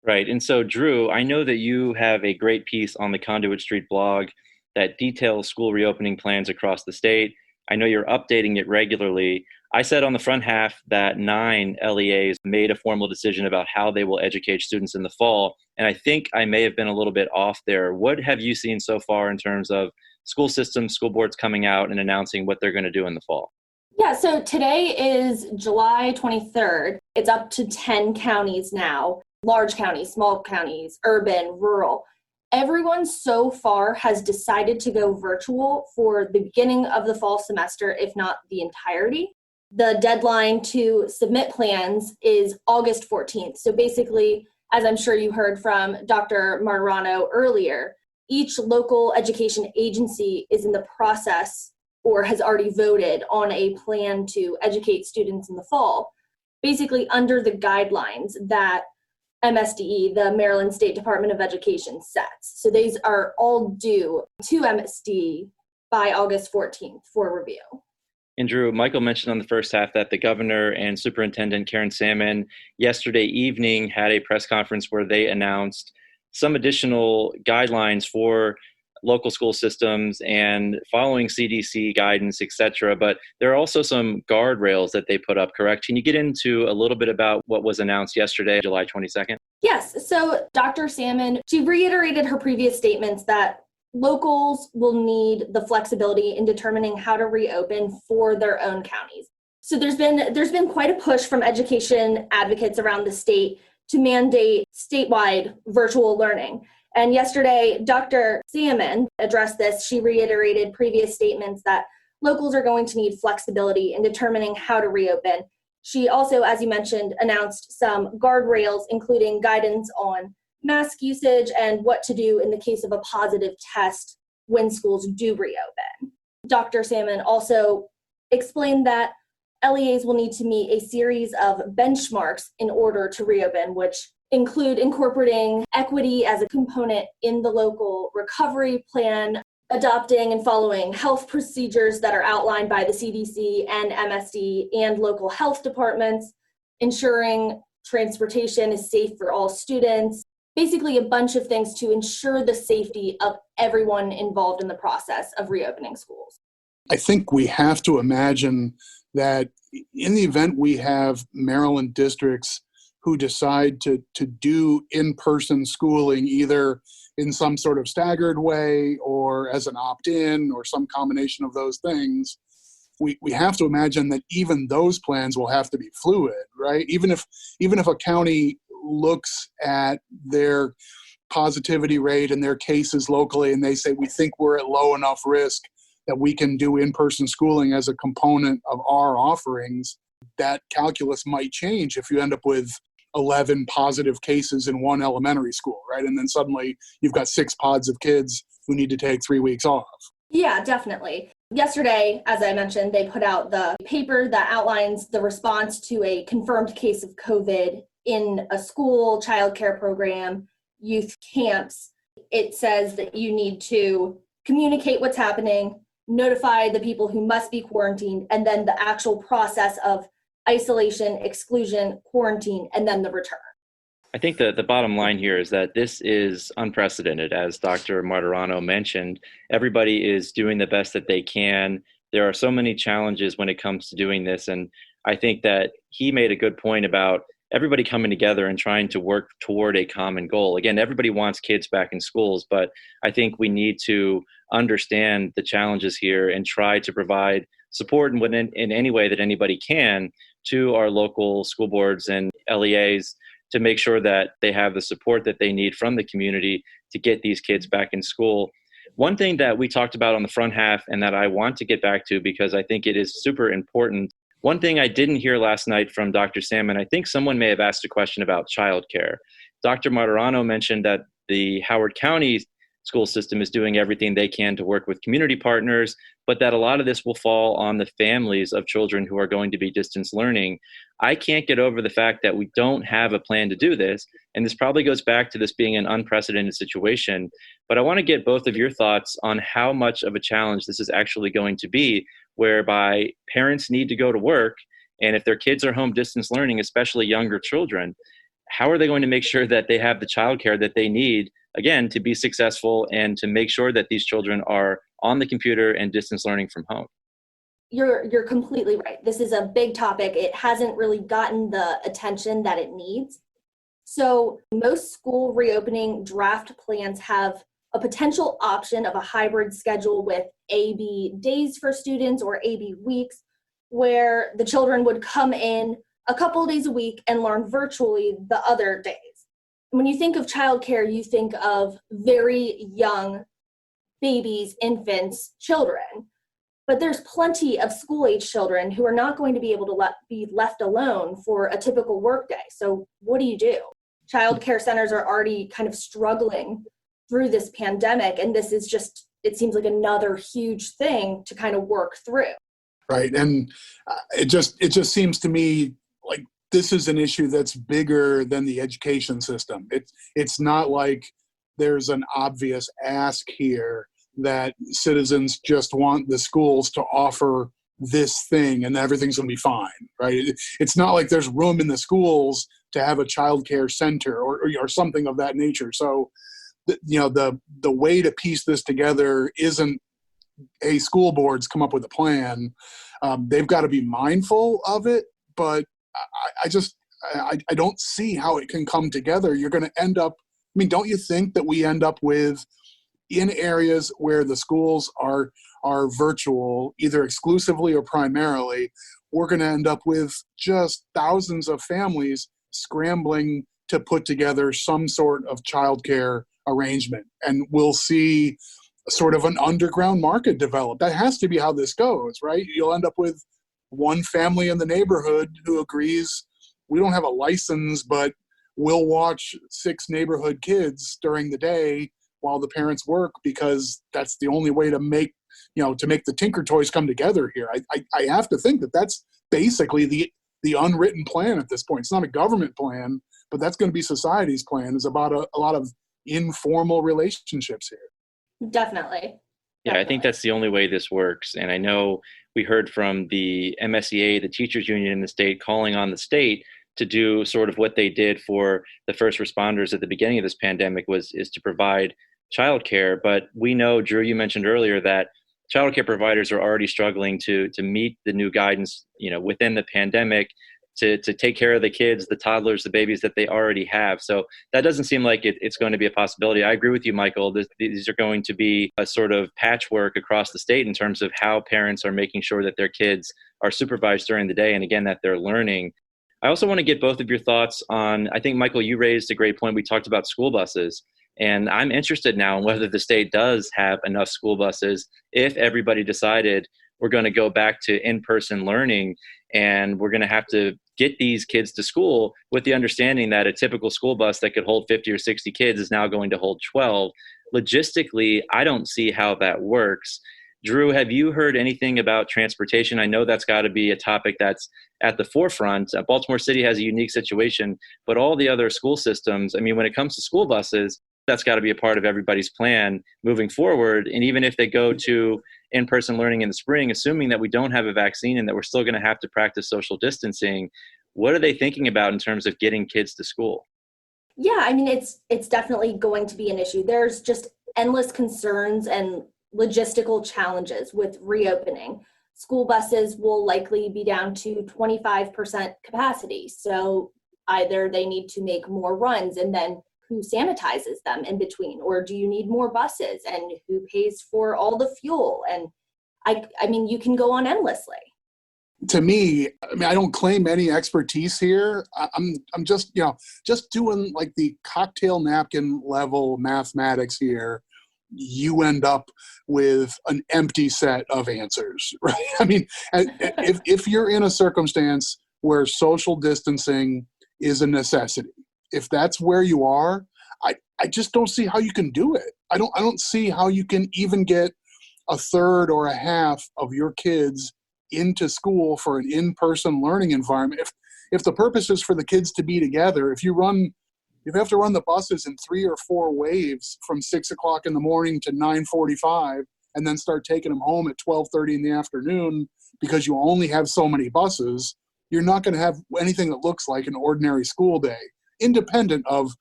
Right. And so, Drew, I know that you have a great piece on the Conduit Street blog that details school reopening plans across the state. I know you're updating it regularly. I said on the front half that 9 LEAs made a formal decision about how they will educate students in the fall. And I think I may have been a little bit off there. What have you seen so far in terms of school systems, school boards coming out and announcing what they're going to do in the fall? Yeah, so today is July 23rd. It's up to 10 counties now, large counties, small counties, urban, rural. Everyone so far has decided to go virtual for the beginning of the fall semester, if not the entirety. The deadline to submit plans is August 14th. So basically, as I'm sure you heard from Dr. Martirano earlier, each local education agency is in the process or has already voted on a plan to educate students in the fall, basically under the guidelines that MSDE, the Maryland State Department of Education, sets. So these are all due to MSDE by August 14th for review. And Drew, Michael mentioned on the first half that the governor and Superintendent Karen Salmon yesterday evening had a press conference where they announced some additional guidelines for local school systems and following CDC guidance, et cetera. But there are also some guardrails that they put up, correct? Can you get into a little bit about what was announced yesterday, July 22nd? Yes. So Dr. Salmon, she reiterated her previous statements that locals will need the flexibility in determining how to reopen for their own counties. So there's been quite a push from education advocates around the state to mandate statewide virtual learning. And yesterday, Dr. Salmon addressed this. She reiterated previous statements that locals are going to need flexibility in determining how to reopen. She also, as you mentioned, announced some guardrails, including guidance on mask usage and what to do in the case of a positive test when schools do reopen. Dr. Salmon also explained that LEAs will need to meet a series of benchmarks in order to reopen, which include incorporating equity as a component in the local recovery plan, adopting and following health procedures that are outlined by the CDC and MSD and local health departments, ensuring transportation is safe for all students, basically a bunch of things to ensure the safety of everyone involved in the process of reopening schools. I think we have to imagine that in the event we have Maryland districts who decide to do in-person schooling, either in some sort of staggered way or as an opt-in or some combination of those things, we have to imagine that even those plans will have to be fluid, right? Even if a county looks at their positivity rate and their cases locally and they say, we think we're at low enough risk that we can do in-person schooling as a component of our offerings, that calculus might change if you end up with 11 positive cases in one elementary school, right? And then suddenly you've got 6 pods of kids who need to take 3 weeks off. Yeah, definitely. Yesterday, as I mentioned, they put out the paper that outlines the response to a confirmed case of COVID in a school, childcare program, youth camps. It says that you need to communicate what's happening, notify the people who must be quarantined, and then the actual process of isolation, exclusion, quarantine, and then the return. I think the bottom line here is that this is unprecedented. As Dr. Martirano mentioned, everybody is doing the best that they can. There are so many challenges when it comes to doing this. And I think that he made a good point about everybody coming together and trying to work toward a common goal. Again, everybody wants kids back in schools, but I think we need to understand the challenges here and try to provide support in any way that anybody can to our local school boards and LEAs to make sure that they have the support that they need from the community to get these kids back in school. One thing that we talked about on the front half and that I want to get back to because I think it is super important. One thing I didn't hear last night from Dr. Salmon, I think someone may have asked a question about childcare. Dr. Martirano mentioned that the Howard County school system is doing everything they can to work with community partners, but that a lot of this will fall on the families of children who are going to be distance learning. I can't get over the fact that we don't have a plan to do this, and this probably goes back to this being an unprecedented situation, but I want to get both of your thoughts on how much of a challenge this is actually going to be, whereby parents need to go to work, and if their kids are home distance learning, especially younger children, how are they going to make sure that they have the childcare that they need, again, to be successful and to make sure that these children are on the computer and distance learning from home? You're completely right. This is a big topic. It hasn't really gotten the attention that it needs. So most school reopening draft plans have a potential option of a hybrid schedule with AB days for students or AB weeks, where the children would come in a couple of days a week and learn virtually the other days. When you think of childcare, you think of very young babies, infants, children. But there's plenty of school-age children who are not going to be able to be left alone for a typical workday. So what do you do? Childcare centers are already kind of struggling through this pandemic, and this is just, it seems like another huge thing to kind of work through. Right, and it just seems to me like this is an issue that's bigger than the education system. It's not like there's an obvious ask here that citizens just want the schools to offer this thing and everything's going to be fine, right? It's not like there's room in the schools to have a child care center or something of that nature. So, the way to piece this together isn't, hey, school boards come up with a plan. They've got to be mindful of it, but I don't see how it can come together. You're going to end up, don't you think that we end up with, in areas where the schools are virtual, either exclusively or primarily, we're going to end up with just thousands of families scrambling to put together some sort of childcare arrangement. And we'll see sort of an underground market develop. That has to be how this goes, right? You'll end up with one family in the neighborhood who agrees, we don't have a license, but we'll watch 6 neighborhood kids during the day while the parents work, because that's the only way to make the Tinker Toys come together here. I have to think that that's basically the unwritten plan at this point. It's not a government plan, but that's going to be society's plan, is about a lot of informal relationships here. Definitely. Yeah, I think that's the only way this works. And I know we heard from the MSEA, the teachers union in the state, calling on the state to do sort of what they did for the first responders at the beginning of this pandemic is to provide childcare. But we know, Drew, you mentioned earlier that childcare providers are already struggling to meet the new guidance, within the pandemic, to take care of the kids, the toddlers, the babies that they already have. So that doesn't seem like it's going to be a possibility. I agree with you, Michael. These are going to be a sort of patchwork across the state in terms of how parents are making sure that their kids are supervised during the day, and again, that they're learning. I also want to get both of your thoughts on, I think, Michael, you raised a great point. We talked about school buses. And I'm interested now in whether the state does have enough school buses if everybody decided we're going to go back to in-person learning, and we're going to have to get these kids to school with the understanding that a typical school bus that could hold 50 or 60 kids is now going to hold 12. Logistically, I don't see how that works. Drew, have you heard anything about transportation? I know that's got to be a topic that's at the forefront. Baltimore City has a unique situation, but all the other school systems, when it comes to school buses, that's got to be a part of everybody's plan moving forward. And even if they go to in-person learning in the spring, assuming that we don't have a vaccine and that we're still going to have to practice social distancing, what are they thinking about in terms of getting kids to school? Yeah, it's definitely going to be an issue. There's just endless concerns and logistical challenges with reopening. School buses will likely be down to 25% capacity. So either they need to make more runs, and then who sanitizes them in between, or do you need more buses, and who pays for all the fuel? And you can go on endlessly. To me, I don't claim any expertise here. I'm just doing like the cocktail napkin level mathematics here. You end up with an empty set of answers, right? If you're in a circumstance where social distancing is a necessity, if that's where you are, I just don't see how you can do it. I don't see how you can even get a third or a half of your kids into school for an in-person learning environment. If the purpose is for the kids to be together, if you have to run the buses in 3 or 4 waves from 6 o'clock in the morning to 9:45, and then start taking them home at 12:30 in the afternoon because you only have so many buses, you're not going to have anything that looks like an ordinary school day, independent of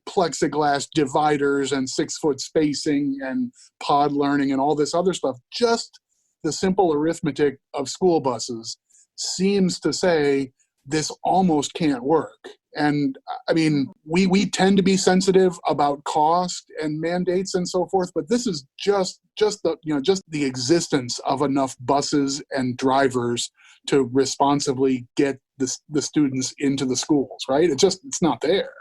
plexiglass dividers and 6-foot spacing and pod learning and all this other stuff. Just the simple arithmetic of school buses seems to say this almost can't work. And we tend to be sensitive about cost and mandates and so forth, but this is just the existence of enough buses and drivers to responsibly get the students into the schools, right? It's not there.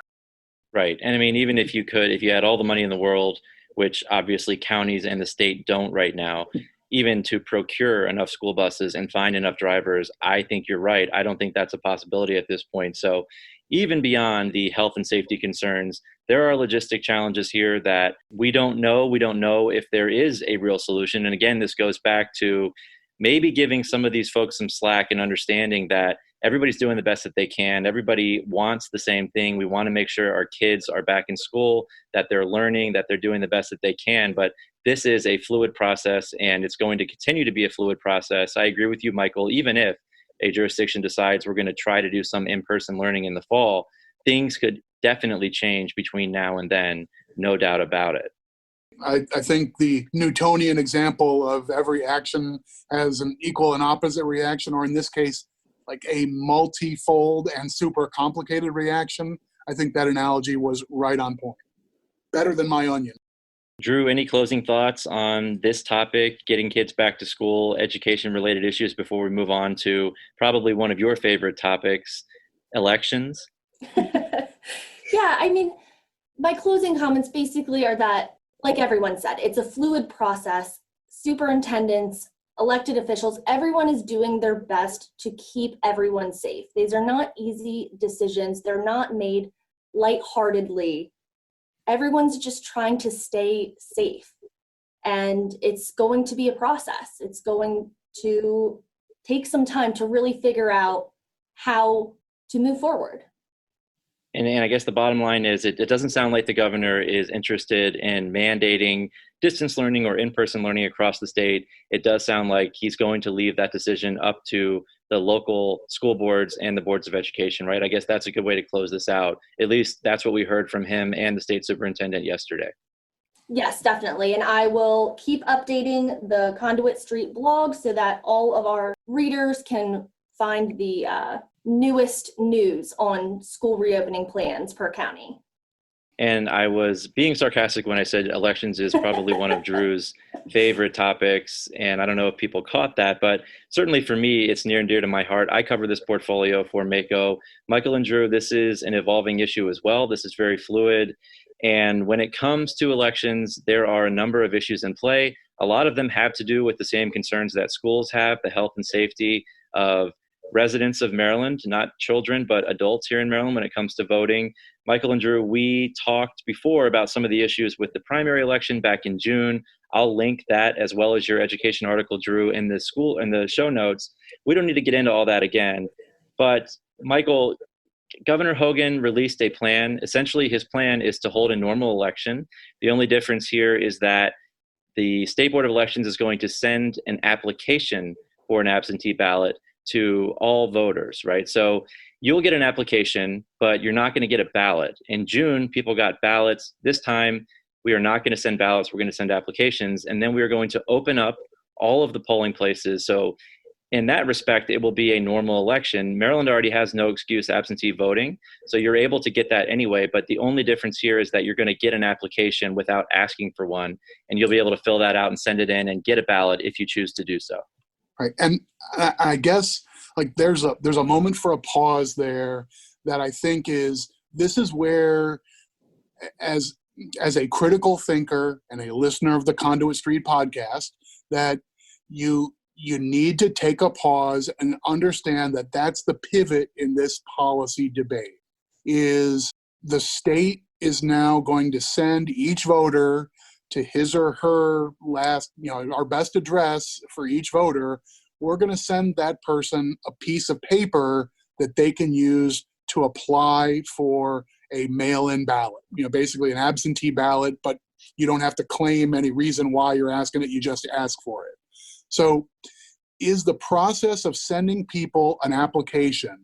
Right. And even if you had all the money in the world, which obviously counties and the state don't right now, even to procure enough school buses and find enough drivers, I think you're right. I don't think that's a possibility at this point. So even beyond the health and safety concerns, there are logistic challenges here that we don't know. We don't know if there is a real solution. And again, this goes back to maybe giving some of these folks some slack and understanding that everybody's doing the best that they can. Everybody wants the same thing. We want to make sure our kids are back in school, that they're learning, that they're doing the best that they can. But this is a fluid process, and it's going to continue to be a fluid process. I agree with you, Michael. Even if a jurisdiction decides we're going to try to do some in-person learning in the fall, things could definitely change between now and then, no doubt about it. I think the Newtonian example of every action has an equal and opposite reaction, or in this case, like a multifold and super complicated reaction. I think that analogy was right on point. Better than my onion. Drew, any closing thoughts on this topic, getting kids back to school, education-related issues, before we move on to probably one of your favorite topics, elections? Yeah, I mean, my closing comments basically are that, like everyone said, it's a fluid process. Superintendents, elected officials, everyone is doing their best to keep everyone safe. These are not easy decisions. They're not made lightheartedly. Everyone's just trying to stay safe. And it's going to be a process. It's going to take some time to really figure out how to move forward. And I guess the bottom line is it doesn't sound like the governor is interested in mandating distance learning or in-person learning across the state. It does sound like he's going to leave that decision up to the local school boards and the boards of education, right? I guess that's a good way to close this out. At least that's what we heard from him and the state superintendent yesterday. Yes, definitely. And I will keep updating the Conduit Street blog so that all of our readers can find the newest news on school reopening plans per county. And I was being sarcastic when I said elections is probably one of Drew's favorite topics. And I don't know if people caught that, but certainly for me, it's near and dear to my heart. I cover this portfolio for MACo. Michael and Drew, this is an evolving issue as well. This is very fluid. And when it comes to elections, there are a number of issues in play. A lot of them have to do with the same concerns that schools have, the health and safety of residents of Maryland, not children, but adults here in Maryland when it comes to voting. Michael and Drew, we talked before about some of the issues with the primary election back in June. I'll link that as well as your education article, Drew, in the show notes. We don't need to get into all that again. But Michael, Governor Hogan released a plan. Essentially, his plan is to hold a normal election. The only difference here is that the State Board of Elections is going to send an application for an absentee ballot to all voters, right? So you'll get an application, but you're not going to get a ballot. In June, people got ballots. This time, we are not going to send ballots. We're going to send applications. And then we are going to open up all of the polling places. So in that respect, it will be a normal election. Maryland already has no excuse absentee voting. So you're able to get that anyway. But the only difference here is that you're going to get an application without asking for one. And you'll be able to fill that out and send it in and get a ballot if you choose to do so. Right. And I guess like there's a moment for a pause there that I think this is where as a critical thinker and a listener of the Conduit Street podcast, that you need to take a pause and understand that that's the pivot in this policy debate. Is the state is now going to send each voter to his or her last, our best address for each voter. We're going to send that person a piece of paper that they can use to apply for a mail-in ballot, basically an absentee ballot, but you don't have to claim any reason why you're asking it. You just ask for it. So is the process of sending people an application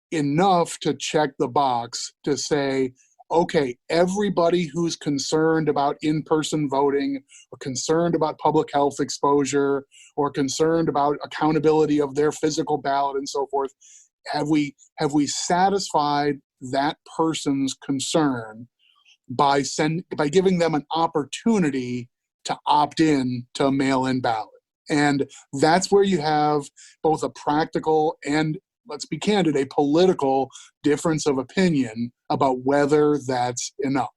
enough to check the box to say, okay, everybody who's concerned about in-person voting or concerned about public health exposure or concerned about accountability of their physical ballot and so forth, have we satisfied that person's concern by giving them an opportunity to opt in to a mail-in ballot? And that's where you have both a practical and, let's be candid, a political difference of opinion about whether that's enough.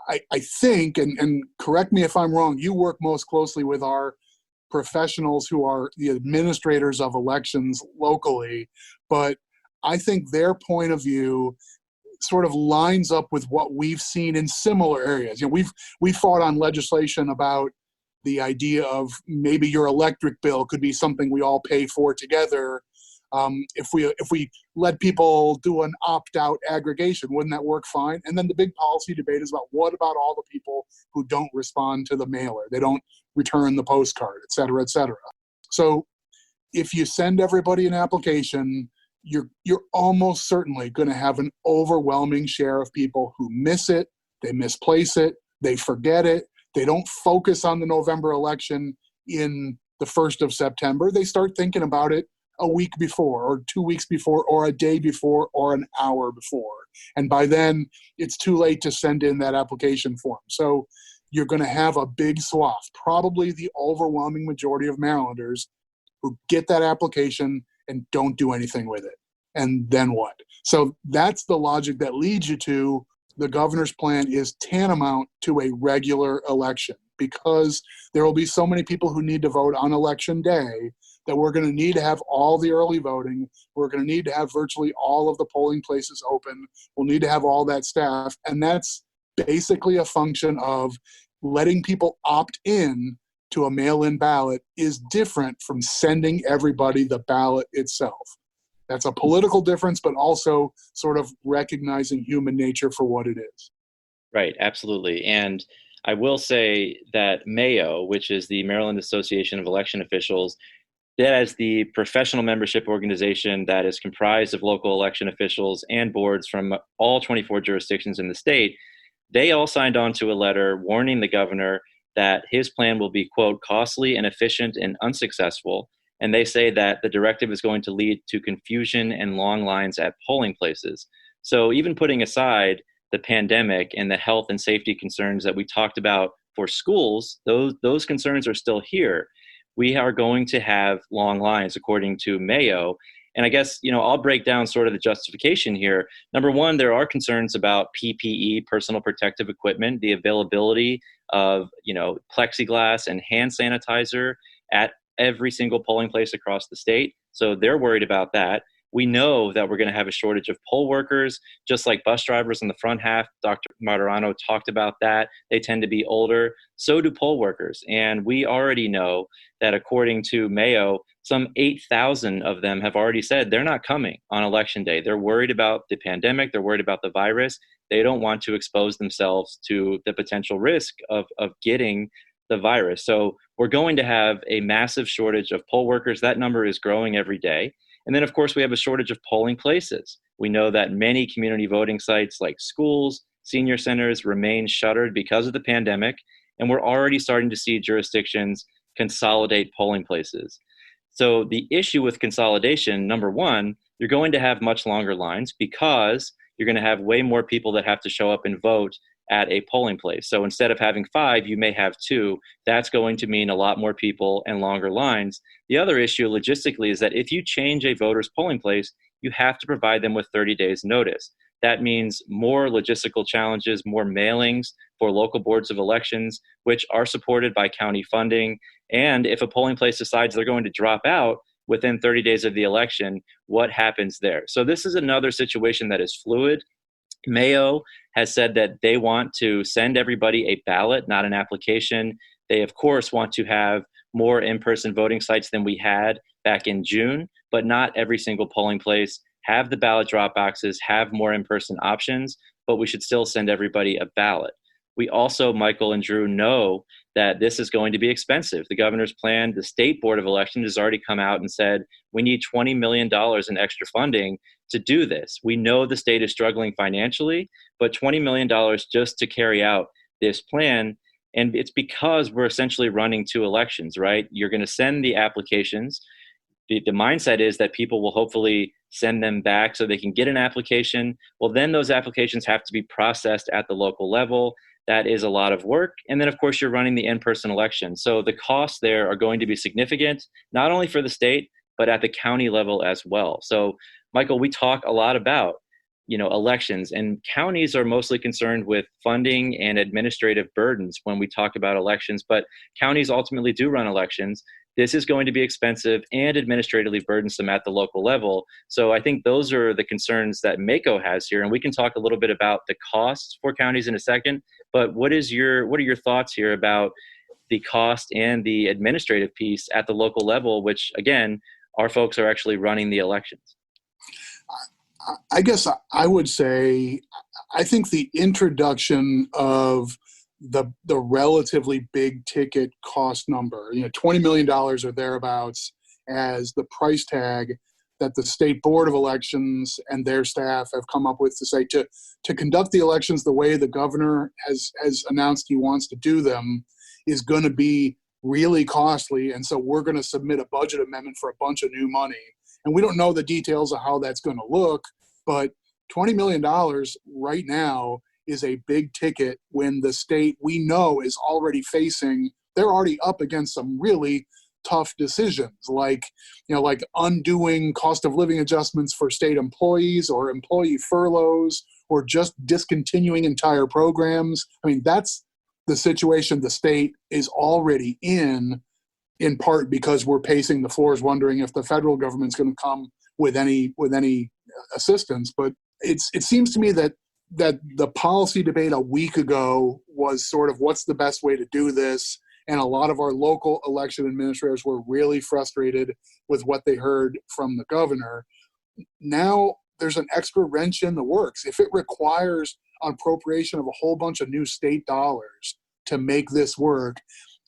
I think, and correct me if I'm wrong, you work most closely with our professionals who are the administrators of elections locally, but I think their point of view sort of lines up with what we've seen in similar areas. We've fought on legislation about the idea of maybe your electric bill could be something we all pay for together. If we let people do an opt-out aggregation, wouldn't that work fine? And then the big policy debate is about what about all the people who don't respond to the mailer? They don't return the postcard, et cetera, et cetera. So if you send everybody an application, you're almost certainly going to have an overwhelming share of people who miss it, they misplace it, they forget it, they don't focus on the November election in the 1st of September. They start thinking about it a week before or 2 weeks before or a day before or an hour before. And by then, it's too late to send in that application form. So you're going to have a big swath, probably the overwhelming majority of Marylanders, who get that application and don't do anything with it. And then what? So that's the logic that leads you to the governor's plan is tantamount to a regular election, because there will be so many people who need to vote on election day that we're going to need to have all the early voting. We're going to need to have virtually all of the polling places open. We'll need to have all that staff. And that's basically a function of letting people opt in to a mail-in ballot is different from sending everybody the ballot itself. That's a political difference, but also sort of recognizing human nature for what it is. Right, absolutely. And I will say that MACo, which is the Maryland Association of Election Officials, that is the professional membership organization that is comprised of local election officials and boards from all 24 jurisdictions in the state. They all signed on to a letter warning the governor that his plan will be, quote, costly, inefficient, and unsuccessful. And they say that the directive is going to lead to confusion and long lines at polling places. So even putting aside the pandemic and the health and safety concerns that we talked about for schools, those concerns are still here. We are going to have long lines, according to MACo. And I guess, I'll break down sort of the justification here. Number one, there are concerns about PPE, personal protective equipment, the availability of, plexiglass and hand sanitizer at every single polling place across the state. So they're worried about that. We know that we're going to have a shortage of poll workers, just like bus drivers in the front half. Dr. Martirano talked about that. They tend to be older. So do poll workers. And we already know that according to MACo, some 8,000 of them have already said they're not coming on election day. They're worried about the pandemic. They're worried about the virus. They don't want to expose themselves to the potential risk of getting the virus. So we're going to have a massive shortage of poll workers. That number is growing every day. And then, of course, we have a shortage of polling places. We know that many community voting sites like schools, senior centers remain shuttered because of the pandemic. And we're already starting to see jurisdictions consolidate polling places. So the issue with consolidation, number one, you're going to have much longer lines because you're going to have way more people that have to show up and vote at a polling place. So instead of having 5, you may have 2. That's going to mean a lot more people and longer lines. The other issue logistically is that if you change a voter's polling place, you have to provide them with 30 days notice. That means more logistical challenges, more mailings for local boards of elections, which are supported by county funding. And if a polling place decides they're going to drop out within 30 days of the election, what happens there? So this is another situation that is fluid. MACo has said that they want to send everybody a ballot, not an application. They, of course, want to have more in-person voting sites than we had back in June, but not every single polling place. Have the ballot drop boxes, have more in-person options, but we should still send everybody a ballot. We also, Michael and Drew, know that this is going to be expensive. The governor's plan, the State Board of Elections has already come out and said, we need $20 million in extra funding to do this. We know the state is struggling financially, but $20 million just to carry out this plan. And it's because we're essentially running 2 elections, right? You're going to send the applications. The mindset is that people will hopefully send them back so they can get an application. Well, then those applications have to be processed at the local level. That is a lot of work. And then, of course, you're running the in-person election. So the costs there are going to be significant, not only for the state, but at the county level as well. So, Michael, we talk a lot about, elections, and counties are mostly concerned with funding and administrative burdens when we talk about elections, but counties ultimately do run elections. This is going to be expensive and administratively burdensome at the local level. So I think those are the concerns that MACo has here. And we can talk a little bit about the costs for counties in a second, but what are your thoughts here about the cost and the administrative piece at the local level, which again, our folks are actually running the elections? I guess I would say, I think the introduction of the relatively big ticket cost number, $20 million or thereabouts, as the price tag that the State Board of Elections and their staff have come up with to say to conduct the elections the way the governor has announced he wants to do them is going to be really costly. And so we're going to submit a budget amendment for a bunch of new money. And we don't know the details of how that's going to look, but $20 million right now is a big ticket when the state we know is already they're already up against some really tough decisions, like undoing cost of living adjustments for state employees or employee furloughs or just discontinuing entire programs. I mean, that's the situation the state is already in part because we're pacing the floors wondering if the federal government's going to come with any assistance. But it seems to me that the policy debate a week ago was sort of what's the best way to do this. And a lot of our local election administrators were really frustrated with what they heard from the governor. Now there's an extra wrench in the works. If it requires an appropriation of a whole bunch of new state dollars to make this work,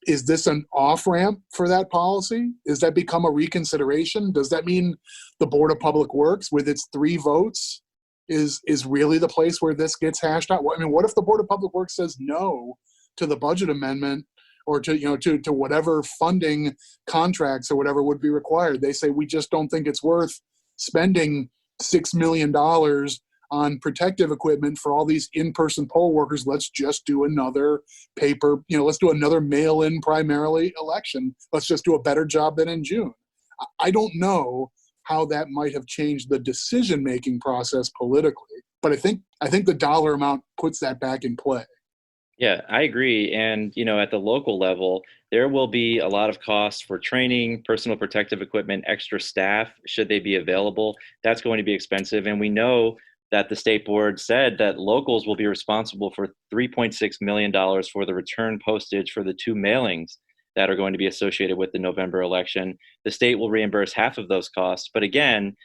is this an off-ramp for that policy? Does that become a reconsideration? Does that mean the Board of Public Works, with its 3 votes, is really the place where this gets hashed out? I mean, what if the Board of Public Works says no to the budget amendment or to whatever funding contracts or whatever would be required? They say, we just don't think it's worth spending $6 million on protective equipment for all these in-person poll workers. Let's just do another let's do another mail-in primarily election. Let's just do a better job than in June. I don't know how that might have changed the decision-making process politically, but I think the dollar amount puts that back in play. Yeah, I agree. And, at the local level, there will be a lot of costs for training, personal protective equipment, extra staff, should they be available. That's going to be expensive. And we know that the state board said that locals will be responsible for $3.6 million for the return postage for the 2 mailings that are going to be associated with the November election. The state will reimburse half of those costs. But again,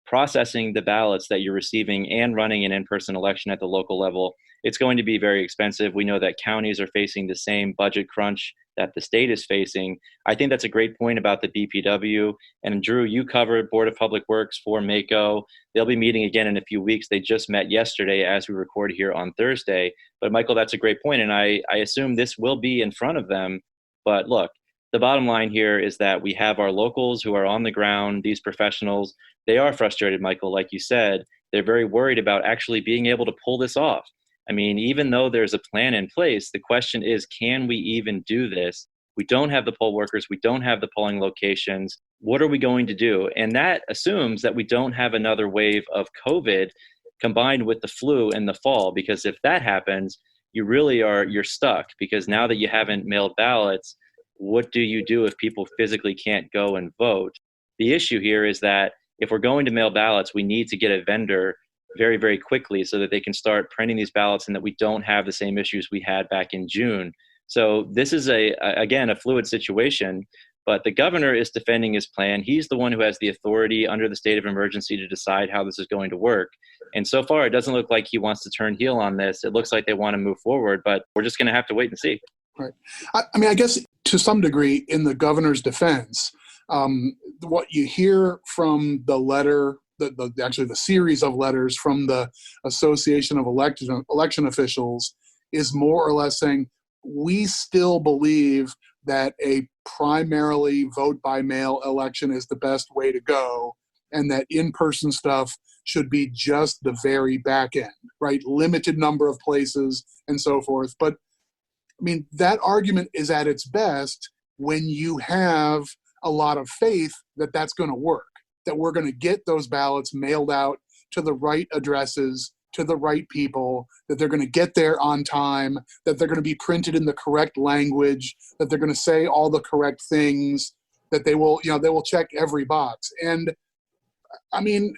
processing the ballots that you're receiving and running an in-person election at the local level, it's going to be very expensive. We know that counties are facing the same budget crunch that the state is facing. I think that's a great point about the BPW. And Drew, you covered Board of Public Works for MACo. They'll be meeting again in a few weeks. They just met yesterday as we record here on Thursday. But Michael, that's a great point. And I assume this will be in front of them. But look, the bottom line here is that we have our locals who are on the ground, these professionals. They are frustrated, Michael, like you said. They're very worried about actually being able to pull this off. I mean, even though there's a plan in place, the question is, can we even do this? We don't have the poll workers. We don't have the polling locations. What are we going to do? And that assumes that we don't have another wave of COVID combined with the flu in the fall, because if that happens, you're stuck, because now that you haven't mailed ballots, what do you do if people physically can't go and vote? The issue here is that if we're going to mail ballots, we need to get a vendor very, very quickly so that they can start printing these ballots and that we don't have the same issues we had back in June. So this is again, a fluid situation, but the governor is defending his plan. He's the one who has the authority under the state of emergency to decide how this is going to work. And so far, it doesn't look like he wants to turn heel on this. It looks like they want to move forward, but we're just going to have to wait and see. Right. I mean, I guess to some degree, in the governor's defense, what you hear from the letter, actually the series of letters from the Association of Election Officials, is more or less saying, we still believe that a primarily vote by mail election is the best way to go, and that in-person stuff should be just the very back end, right? Limited number of places and so forth. But I mean, that argument is at its best when you have a lot of faith that that's going to work, that we're going to get those ballots mailed out to the right addresses, to the right people, that they're going to get there on time, that they're going to be printed in the correct language, that they're going to say all the correct things, that they will check every box. And I mean,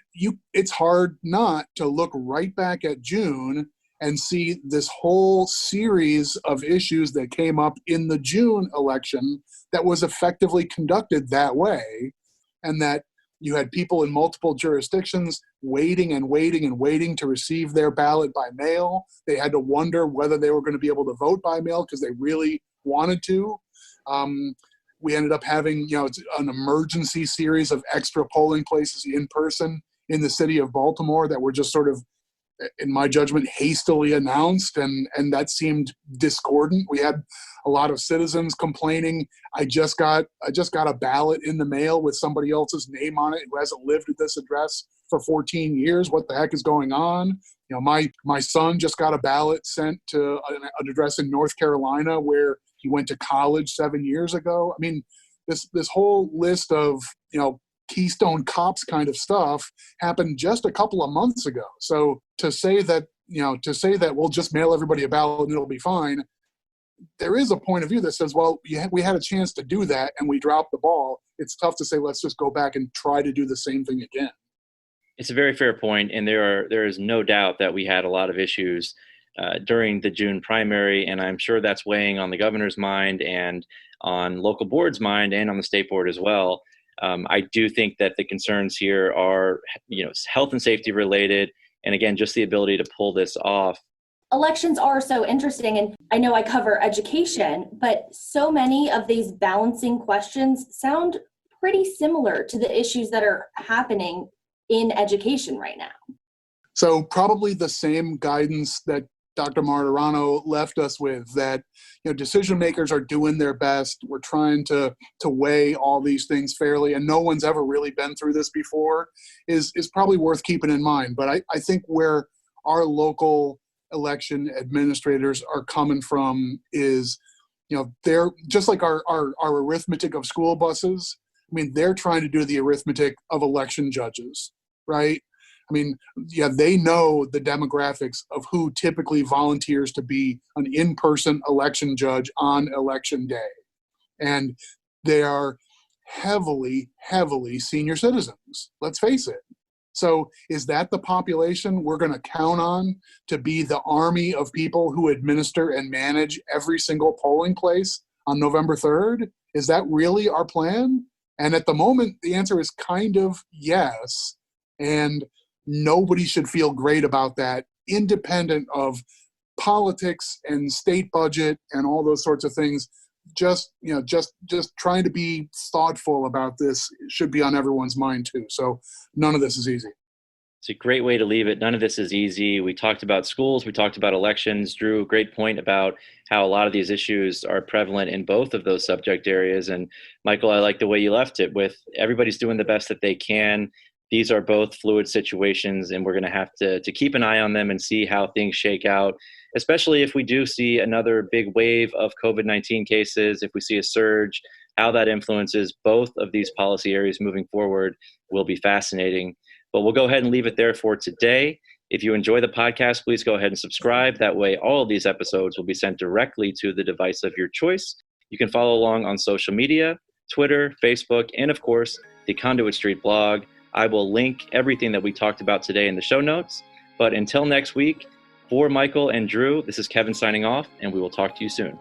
it's hard not to look right back at June and see this whole series of issues that came up in the June election that was effectively conducted that way, and that you had people in multiple jurisdictions waiting and waiting and waiting to receive their ballot by mail. They had to wonder whether they were going to be able to vote by mail because they really wanted to. We ended up having, an emergency series of extra polling places in person in the city of Baltimore that were just sort of, in my judgment, hastily announced, and that seemed discordant. We had a lot of citizens complaining, I just got a ballot in the mail with somebody else's name on it who hasn't lived at this address for 14 years. What the heck is going on? My son just got a ballot sent to an address in North Carolina where he went to college 7 years ago. I mean, this whole list of, Keystone Cops kind of stuff happened just a couple of months ago. So to say that we'll just mail everybody a ballot and it'll be fine, there is a point of view that says, well, we had a chance to do that and we dropped the ball. It's tough to say, let's just go back and try to do the same thing again. It's a very fair point, and there is no doubt that we had a lot of issues during the June primary, and I'm sure that's weighing on the governor's mind and on local board's mind and on the state board as well. I do think that the concerns here are, health and safety related, and again, just the ability to pull this off. Elections are so interesting, and I know I cover education, but so many of these balancing questions sound pretty similar to the issues that are happening in education right now. So probably the same guidance that Dr. Martirano left us with, that decision makers are doing their best. We're trying to weigh all these things fairly, and no one's ever really been through this before, is probably worth keeping in mind. But I think where our local election administrators are coming from is, they're just like our arithmetic of school buses. I mean, they're trying to do the arithmetic of election judges, right? I mean, they know the demographics of who typically volunteers to be an in-person election judge on election day. And they are heavily, heavily senior citizens. Let's face it. So is that the population we're going to count on to be the army of people who administer and manage every single polling place on November 3rd? Is that really our plan? And at the moment, the answer is kind of yes. And nobody should feel great about that, independent of politics and state budget and all those sorts of things. Just trying to be thoughtful about this should be on everyone's mind too. So none of this is easy. It's a great way to leave it. None of this is easy. We talked about schools. We talked about elections. Drew, great point about how a lot of these issues are prevalent in both of those subject areas. And Michael, I like the way you left it with everybody's doing the best that they can. These are both fluid situations, and we're going to have to keep an eye on them and see how things shake out, especially if we do see another big wave of COVID-19 cases, if we see a surge, how that influences both of these policy areas moving forward will be fascinating. But we'll go ahead and leave it there for today. If you enjoy the podcast, please go ahead and subscribe. That way, all of these episodes will be sent directly to the device of your choice. You can follow along on social media, Twitter, Facebook, and of course, the Conduit Street blog. I will link everything that we talked about today in the show notes. But until next week, for Michael and Drew, this is Kevin signing off, and we will talk to you soon.